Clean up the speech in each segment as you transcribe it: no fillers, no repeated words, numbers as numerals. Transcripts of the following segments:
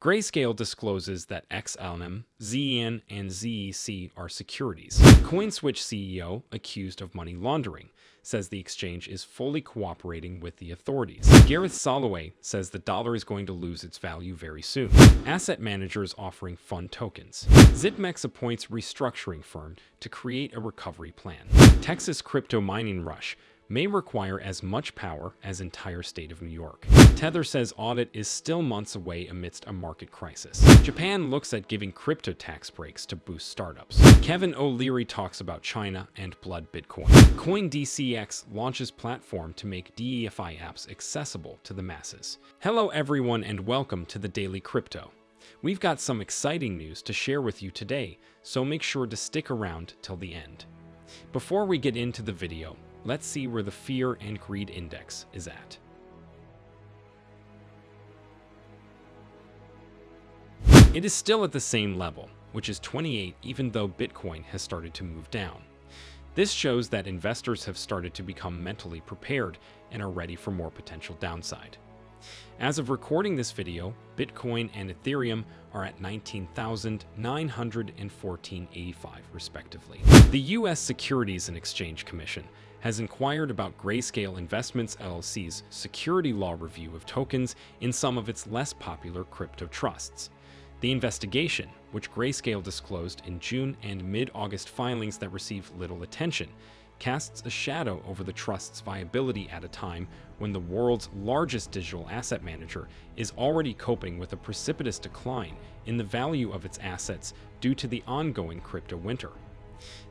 Grayscale discloses that XLM, ZEN, and ZEC are securities. Coinswitch CEO, accused of money laundering, says the exchange is fully cooperating with the authorities. Gareth Soloway says the dollar is going to lose its value very soon. Asset managers offering fund tokens. Zipmex appoints restructuring firm to create a recovery plan. Texas crypto mining rush may require as much power as entire state of New York. Tether says audit is still months away amidst a market crisis. Japan looks at giving crypto tax breaks to boost startups. Kevin O'Leary talks about China and blood Bitcoin. CoinDCX launches platform to make DEFi apps accessible to the masses. Hello everyone and welcome to the Daily Crypto. We've got some exciting news to share with you today, so make sure to stick around till the end. Before we get into the video, let's see where the fear and greed index is at. It is still at the same level, which is 28, even though Bitcoin has started to move down. This shows that investors have started to become mentally prepared and are ready for more potential downside. As of recording this video, Bitcoin and Ethereum are at 19,914.85 respectively. The U.S. Securities and Exchange Commission has inquired about Grayscale Investments LLC's security law review of tokens in some of its less popular crypto trusts. The investigation, which Grayscale disclosed in June and mid-August filings that received little attention, casts a shadow over the trust's viability at a time when the world's largest digital asset manager is already coping with a precipitous decline in the value of its assets due to the ongoing crypto winter.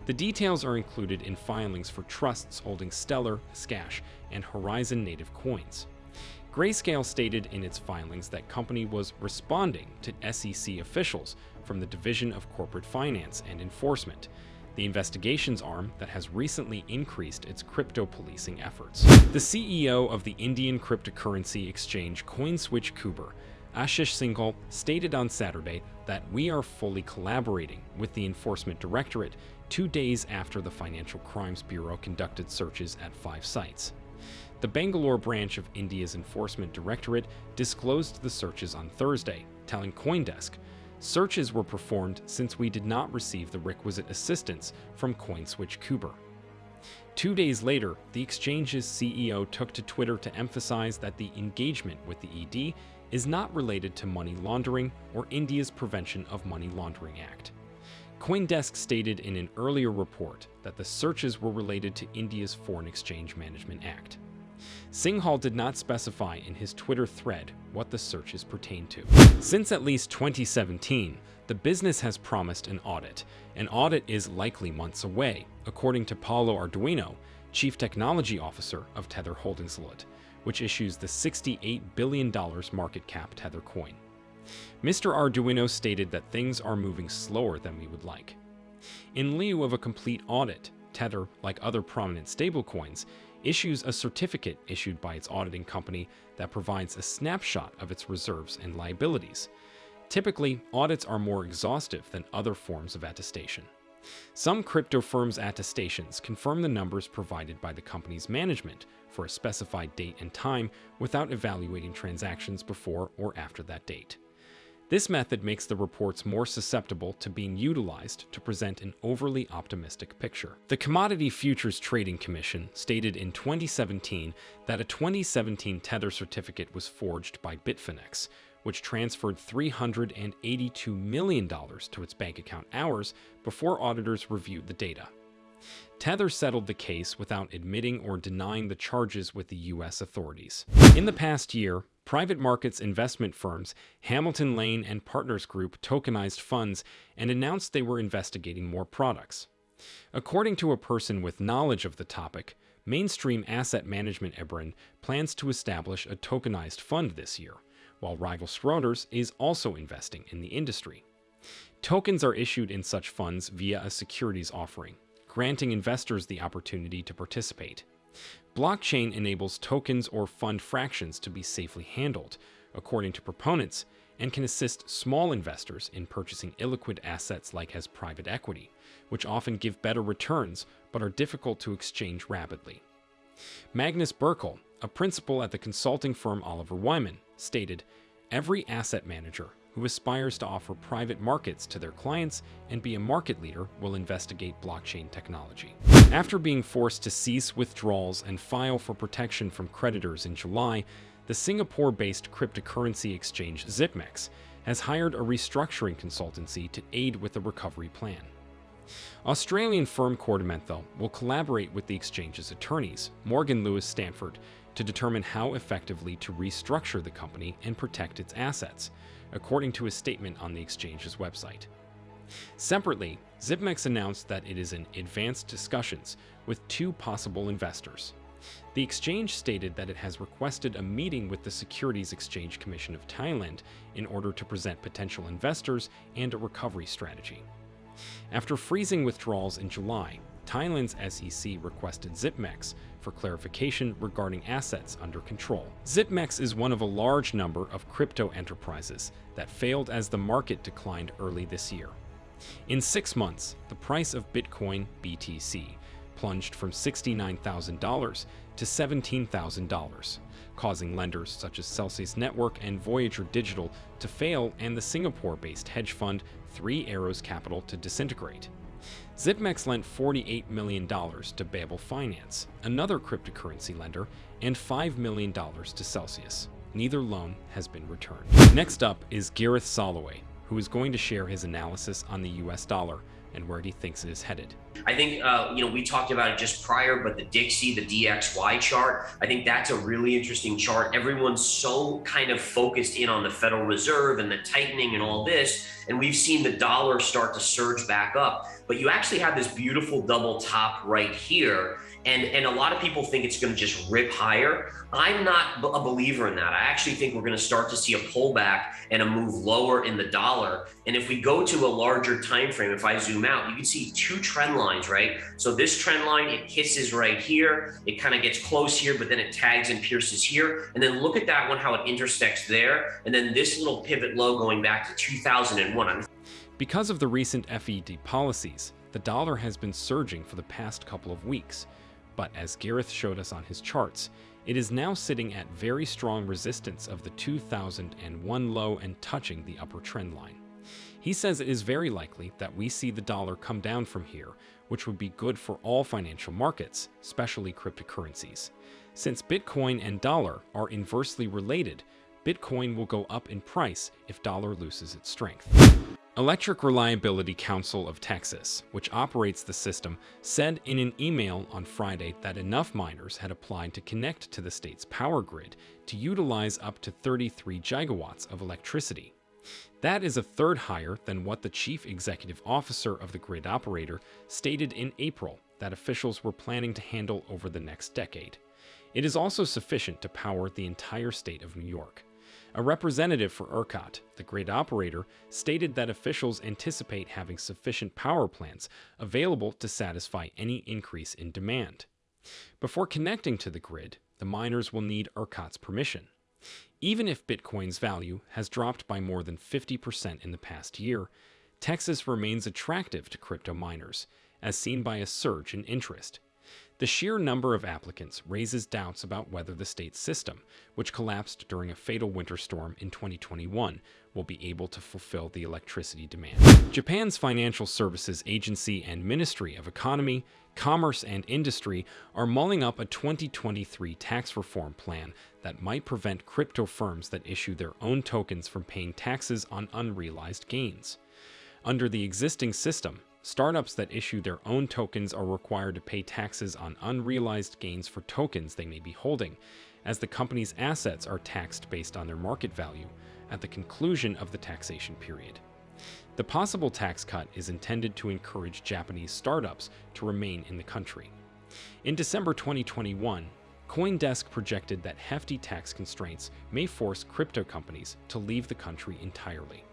The details are included in filings for trusts holding Stellar, Scash, and Horizon native coins. Grayscale stated in its filings that company was responding to SEC officials from the Division of Corporate Finance and Enforcement, the investigations arm that has recently increased its crypto policing efforts. The CEO of the Indian cryptocurrency exchange Coinswitch Ashish Singhal stated on Saturday that we are fully collaborating with the Enforcement Directorate 2 days after the Financial Crimes Bureau conducted searches at 5 sites. The Bangalore branch of India's Enforcement Directorate disclosed the searches on Thursday, telling CoinDesk, "Searches were performed since we did not receive the requisite assistance from Coinswitch Kuber." 2 days later, the exchange's CEO took to Twitter to emphasize that the engagement with the ED is not related to money laundering or India's Prevention of Money Laundering Act. CoinDesk stated in an earlier report that the searches were related to India's Foreign Exchange Management Act. Singhal did not specify in his Twitter thread what the searches pertain to. Since at least 2017, the business has promised an audit. An audit is likely months away, according to Paulo Arduino, Chief Technology Officer of Tether Holdings Ltd, which issues the $68 billion market cap Tether coin. Mr. Arduino stated that things are moving slower than we would like. In lieu of a complete audit, Tether, like other prominent stablecoins, issues a certificate issued by its auditing company that provides a snapshot of its reserves and liabilities. Typically, audits are more exhaustive than other forms of attestation. Some crypto firms' attestations confirm the numbers provided by the company's management for a specified date and time without evaluating transactions before or after that date. This method makes the reports more susceptible to being utilized to present an overly optimistic picture. The Commodity Futures Trading Commission stated in 2017 that a 2017 Tether certificate was forged by Bitfinex, which transferred $382 million to its bank account hours before auditors reviewed the data. Tether settled the case without admitting or denying the charges with the U.S. authorities. In the past year, private markets investment firms Hamilton Lane and Partners Group tokenized funds and announced they were investigating more products. According to a person with knowledge of the topic, Mainstream Asset Management Ebrin plans to establish a tokenized fund this year, while rival Schroders is also investing in the industry. Tokens are issued in such funds via a securities offering, granting investors the opportunity to participate. Blockchain enables tokens or fund fractions to be safely handled, according to proponents, and can assist small investors in purchasing illiquid assets like as private equity, which often give better returns but are difficult to exchange rapidly. Magnus Burkle, a principal at the consulting firm Oliver Wyman, stated, "Every asset manager who aspires to offer private markets to their clients and be a market leader, will investigate blockchain technology. After being forced to cease withdrawals and file for protection from creditors in July, the Singapore-based cryptocurrency exchange Zipmex has hired a restructuring consultancy to aid with the recovery plan. Australian firm Coinswitch will collaborate with the exchange's attorneys, Morgan Lewis Stanford, to determine how effectively to restructure the company and protect its assets, according to a statement on the exchange's website. Separately, Zipmex announced that it is in advanced discussions with 2 possible investors. The exchange stated that it has requested a meeting with the Securities Exchange Commission of Thailand in order to present potential investors and a recovery strategy. After freezing withdrawals in July, Thailand's SEC requested Zipmex for clarification regarding assets under control. Zipmex is one of a large number of crypto enterprises that failed as the market declined early this year. In 6 months, the price of Bitcoin BTC plunged from $69,000 to $17,000, causing lenders such as Celsius Network and Voyager Digital to fail and the Singapore-based hedge fund 3 Arrows Capital to disintegrate. Zipmex lent $48 million to Babel Finance, another cryptocurrency lender, and $5 million to Celsius. Neither loan has been returned. Next up is Gareth Soloway, who is going to share his analysis on the US dollar and where he thinks it is headed. I think, we talked about it just prior, but the DXY, the DXY chart, I think that's a really interesting chart. Everyone's so kind of focused in on the Federal Reserve and the tightening and all this, and we've seen the dollar start to surge back up. But you actually have this beautiful double top right here, and a lot of people think it's going to just rip higher. I'm not a believer in that. I actually think we're going to start to see a pullback and a move lower in the dollar. And if we go to a larger time frame, if I zoom out, you can see 2 trend lines, right? So this trend line, it kisses right here. It kind of gets close here, but then it tags and pierces here. And then look at that one, how it intersects there. And then this little pivot low going back to 2001. Because of the recent FED policies, the dollar has been surging for the past couple of weeks. But as Gareth showed us on his charts, it is now sitting at very strong resistance of the 2001 low and touching the upper trend line. He says it is very likely that we see the dollar come down from here, which would be good for all financial markets, especially cryptocurrencies. Since Bitcoin and dollar are inversely related, Bitcoin will go up in price if dollar loses its strength. Electric Reliability Council of Texas, which operates the system, said in an email on Friday that enough miners had applied to connect to the state's power grid to utilize up to 33 gigawatts of electricity. That is a third higher than what the chief executive officer of the grid operator stated in April that officials were planning to handle over the next decade. It is also sufficient to power the entire state of New York. A representative for ERCOT, the grid operator, stated that officials anticipate having sufficient power plants available to satisfy any increase in demand. Before connecting to the grid, the miners will need ERCOT's permission. Even if Bitcoin's value has dropped by more than 50% in the past year, Texas remains attractive to crypto miners, as seen by a surge in interest. The sheer number of applicants raises doubts about whether the state's system, which collapsed during a fatal winter storm in 2021, will be able to fulfill the electricity demand. Japan's Financial Services Agency and Ministry of Economy, Commerce and Industry are mulling up a 2023 tax reform plan that might prevent crypto firms that issue their own tokens from paying taxes on unrealized gains. Under the existing system, startups that issue their own tokens are required to pay taxes on unrealized gains for tokens they may be holding, as the company's assets are taxed based on their market value at the conclusion of the taxation period. The possible tax cut is intended to encourage Japanese startups to remain in the country. In December 2021, CoinDesk projected that hefty tax constraints may force crypto companies to leave the country entirely.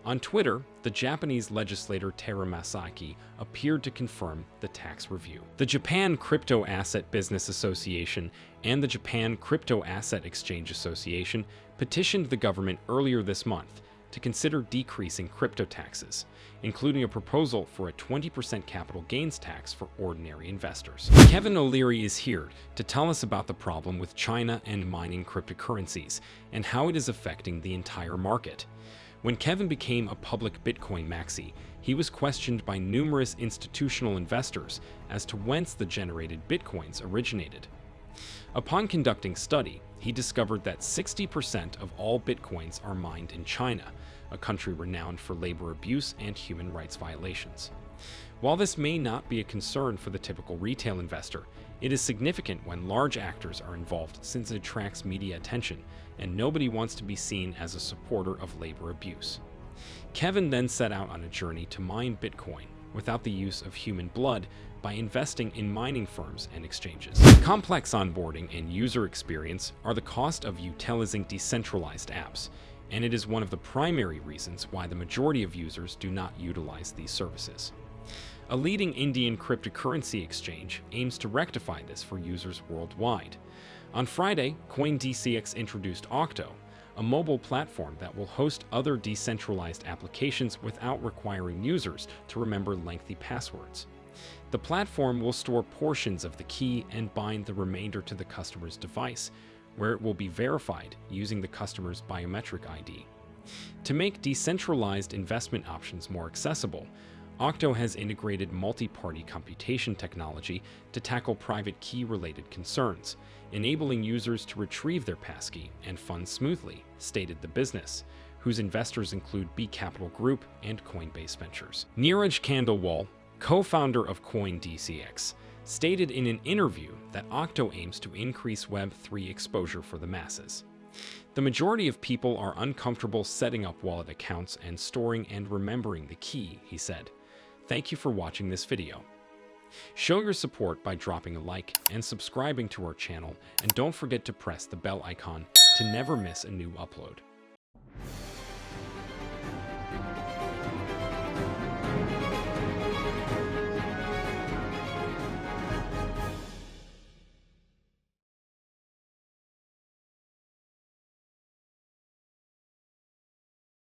On Twitter, the Japanese legislator Taro Masaki appeared to confirm the tax review. The Japan Crypto Asset Business Association and the Japan Crypto Asset Exchange Association petitioned the government earlier this month to consider decreasing crypto taxes, including a proposal for a 20% capital gains tax for ordinary investors. Kevin O'Leary is here to tell us about the problem with China and mining cryptocurrencies and how it is affecting the entire market. When Kevin became a public Bitcoin maxi, he was questioned by numerous institutional investors as to whence the generated Bitcoins originated. Upon conducting study, he discovered that 60% of all Bitcoins are mined in China, a country renowned for labor abuse and human rights violations. While this may not be a concern for the typical retail investor, it is significant when large actors are involved since it attracts media attention, and nobody wants to be seen as a supporter of labor abuse. Kevin then set out on a journey to mine Bitcoin without the use of human blood by investing in mining firms and exchanges. Complex onboarding and user experience are the cost of utilizing decentralized apps, and it is one of the primary reasons why the majority of users do not utilize these services. A leading Indian cryptocurrency exchange aims to rectify this for users worldwide. On Friday, CoinDCX introduced Octo, a mobile platform that will host other decentralized applications without requiring users to remember lengthy passwords. The platform will store portions of the key and bind the remainder to the customer's device, where it will be verified using the customer's biometric ID. To make decentralized investment options more accessible, Octo has integrated multi-party computation technology to tackle private key-related concerns, enabling users to retrieve their passkey and funds smoothly, stated the business, whose investors include B Capital Group and Coinbase Ventures. Neeraj Khandelwal, co-founder of CoinDCX, stated in an interview that Octo aims to increase Web3 exposure for the masses. The majority of people are uncomfortable setting up wallet accounts and storing and remembering the key, he said. Thank you for watching this video. Show your support by dropping a like and subscribing to our channel, and don't forget to press the bell icon to never miss a new upload.